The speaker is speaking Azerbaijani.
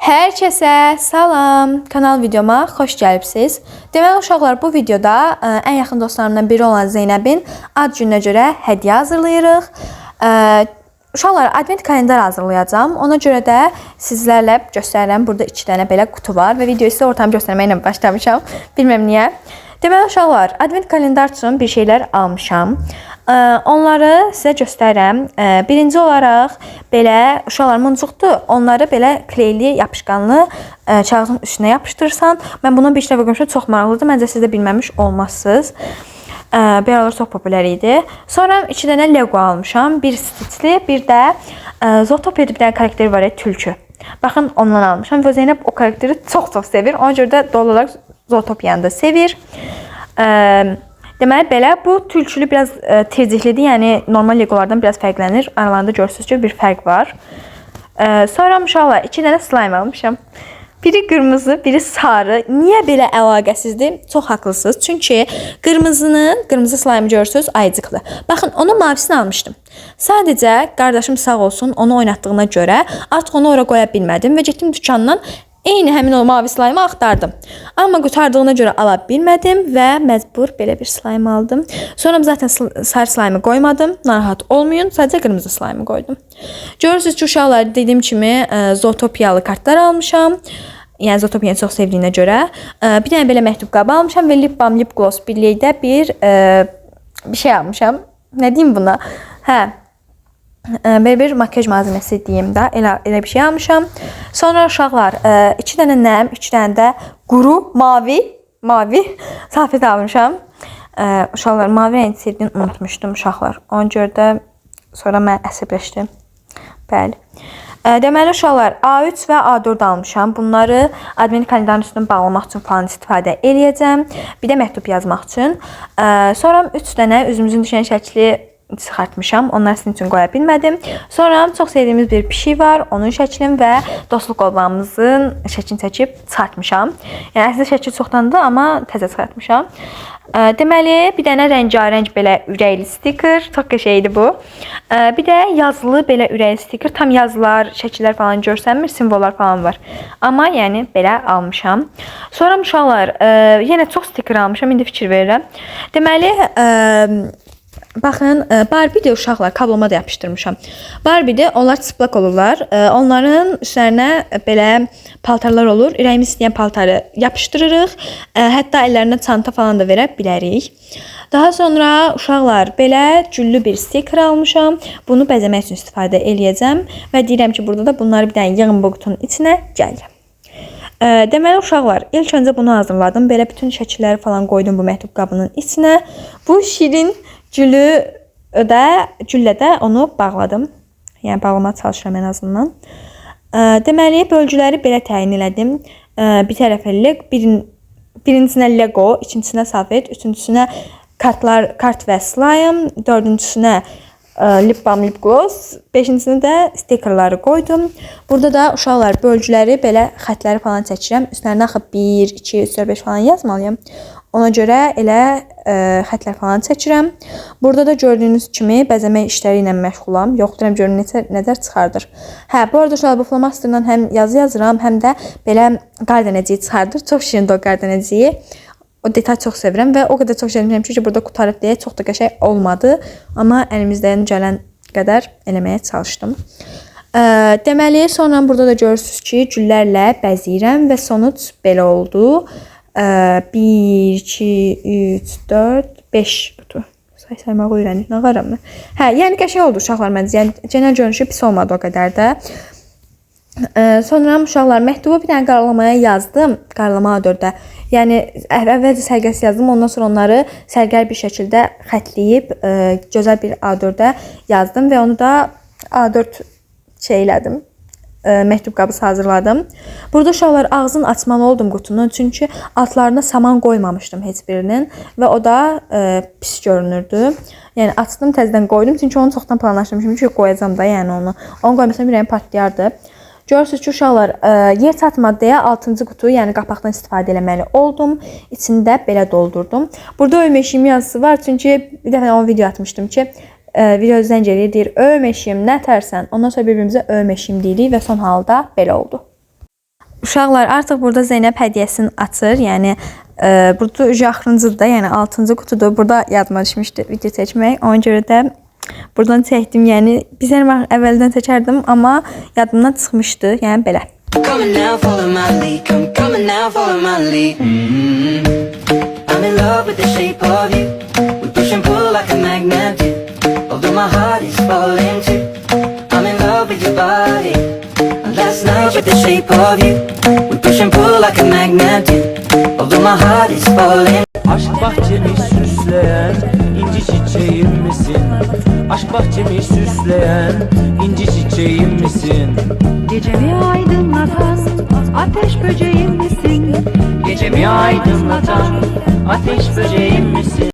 Hər kəsə salam, kanal videoma xoş gəlibsiz. Deməli uşaqlar, bu videoda ən yaxın dostlarımdan biri olan Zeynəbin ad gününə görə hədiyyə hazırlayırıq. Uşaqlar, advent kalendar hazırlayacağam. Ona görə də sizlərlə göstərirəm. Burada 2 dənə belə qutu var və videoyu sizə ortamı göstərməklə başlamışam. Bilməm niyə. Deməli uşaqlar, advent kalendar üçün bir şeylər almışam. Onları sizə göstərirəm. Birinci olaraq belə uşaqlar muncuqdur. Onları belə kleyli, yapışqanlı kağızın üstünə yapışdırırsan. Mən bunu bir dəfə görmüşəm, çox maraqlıdır. Məncə siz də bilməmiş olmazsınız. Bir aralar çox popülər idi. Sonra 2 dənə Lego almışam. Bir Stitchli, bir də Zootopiyada bir dənə karakter var, tülkü. Baxın, ondan almışam və Zeynəb o karakteri çox sevir. Ona görə də doğal olaraq Zootopiyanı da sevir. Deməli belə bu tülkülü biraz tercihlidir. Yəni normal legolardan biraz fərqlənir. Aralarında görürsünüz ki, bir fərq var. Sonra uşaqlar 2 dənə slime almışam. Biri qırmızı, biri sarı. Niyə belə əlaqəsizdir? Çox haqlısınız. Çünki qırmızı slime görürsünüz, aycıqlı. Baxın, onun mavisini almışdım. Sadəcə qardaşım sağ olsun onu oynatdığına görə artıq onu ora qoya bilmədim və getdim dükandan eyni həmin o mavi slime axtardım. Amma qurtardığına görə ala bilmədim və məcbur belə bir slime aldım. Sonra zaten sarı slime qoymadım. Narahat olmayın. Sadəcə qırmızı slime qoydum. Görürsünüz ki, uşaqlar dediyim kimi Zootopiyalı kartlar almışam. Yəni Zootopiyanı çox sevdiyinə görə. Bir dənə belə məktub qabı almışam və lip balm, lip gloss birlikdə bir şey almışam. Nə deyim buna? Belə bir makyaj malzəməsi deyim də, elə bir şey almışam. Sonra uşaqlar 2 dənə nəm, 3 dənə də quru, mavi salfet almışam. Uşaqlar, mavi rəngi sevdiyini unutmuşdum uşaqlar. Ona görə də sonra mən əsəbləşdim. Bəli. Deməli uşaqlar, A3 və A4 almışam. Bunları advent kalendarın üstünü bağlamaq üçün falan istifadə eləyəcəm. Bir də məktub yazmaq üçün. Sonra 3 dənə üzümüzün düşən şəkli çıxartmışam. Onları sizin üçün qoya bilmədim. Sonra çox sevdiyimiz bir pişik var. Onun şəklini və dostluq qolbağımızın şəklini çəkib çıxartmışam. Yəni əslində şəkil çoxdandır, amma təzə çıxartmışam. Deməli, bir dənə rəngarəng belə ürəkli stiker. Çox qəşəngdir bu. Bir də yazılı belə ürəkli stiker. Tam yazılar, şəkillər falan görsənmir, simvollar falan var. Amma yəni belə almışam. Sonra uşaqlar, yenə çox stiker almışam. İndi fikir verirəm. Deməli, baxın, Barbie-də uşaqlar kabloma da yapışdırmışam. Barbie-də onlar çıplaq olurlar. Onların üstlərinə belə paltarlar olur. Ürəyimiz istəyən paltarı yapışdırırıq. Hətta əllərinə çanta falan da verə bilərik. Daha sonra uşaqlar belə güllü bir stiker almışam. Bunu bəzəmək üçün istifadə eləyəcəm və deyirəm ki, burada da bunları bir dənə yığın bu qutunun içinə gəlirəm. Deməli uşaqlar, ilk öncə bunu hazırladım. Belə bütün şəkilləri falan qoydum bu məktub qabının içinə. Bu şirin güllə də onu bağladım. Yəni bağlamaya çalışıram ən azından. Deməli, bölgüləri belə təyin elədim. Bir tərəfli birincisine Lego, ikincisine salfet, üçüncüsünə kart və slime, dördüncüsünə lip balm, lip gloss, beşincisini də stikerləri qoydum. Burada da uşaqlar bölgüləri belə xətləri falan çəkirəm. Üstlərinə axı 1, 2, 3, 4, 5 falan yazmalıyım. Ona görə elə xətlər falan çəkirəm. Burada da gördüyünüz kimi bəzəmə işləri ilə məşğulam. Yoxduram görün necə çıxardır. Bu arada uşaqlar bu flomasterla həm yazı yazıram, həm də belə qar dənəciyi çıxardır. Çox şirindir o qar dənəciyi. O detay çox sevirəm və o qədər çox sevmişəm ki, burada qutarıb deyə çox da qəşəng olmadı. Amma əlimizdən gələn qədər eləməyə çalışdım. Deməli, sonra burada da görürsünüz ki, güllərlə bəzəyirəm və sonuç belə oldu. 1, 2, 3, 4, 5 qutu. Saymağı öyrəndik, nə qaram mı? Yəni qəşəng oldu uşaqlar məncə. Yəni genel görünüşü pis olmadı o qədər də. Sonra uşaqlar məktubu bir dənə qaralamaya yazdım. Qaralama A4-də. Yəni əvvəlcə sərgəsi yazdım. Ondan sonra onları sərgəli bir şəkildə xətləyib gözəl bir A4-də yazdım və onu da A4 elədim. Məktub qabısı hazırladım. Burada uşaqlar ağzını açmalı oldum qutunun. Çünki altlarına saman qoymamışdım heç birinin və o da pis görünürdü. Yəni açdım, təzədən qoydum. Çünki onu çoxdan planlaşdırmışım ki, qoyacağam da yəni onu. Onu qoymasam ürəyim partlayardı. Görürsünüz ki, uşaqlar, yer çatmadı deyə 6-cı qutu, yəni qapaqdan istifadə eləməli oldum. İçində belə doldurdum. Burada ölməşiyim yazısı var. Çünki bir dəfə o video atmışdım ki, video zəng deyir, ölməşiyim, nə tərsən? Ondan sonra bir-birimizə ölməşiyim deyirik və son halda belə oldu. Uşaqlar artıq burada Zeynəb hədiyyəsini açır. Yəni burada axırıncıdır, yəni 6-cı qutudur. Burada yadıma düşmüşdü video çəkmək. Ona görə də buradan çəkdim. Yəni bizə əvvəldən çəkərdim, amma yadımdan çıxmışdı. Yəni belə. Come now, follow my lead. Come and now, follow my lead. I'm in love with the shape of you. We push and pull like a magnet do. Although my heart is falling too. I'm in love with your body. Last night with the shape of you. We push and pull like a magnet do. Although my heart is falling. Aşk bahçemi süsleyen inci çiçeğim misin? Aşk bahçemi süsleyen inci çiçeğim misin? Gecemi aydınlatan ateş böceğim misin? Gecemi aydınlatan ateş böceğim misin?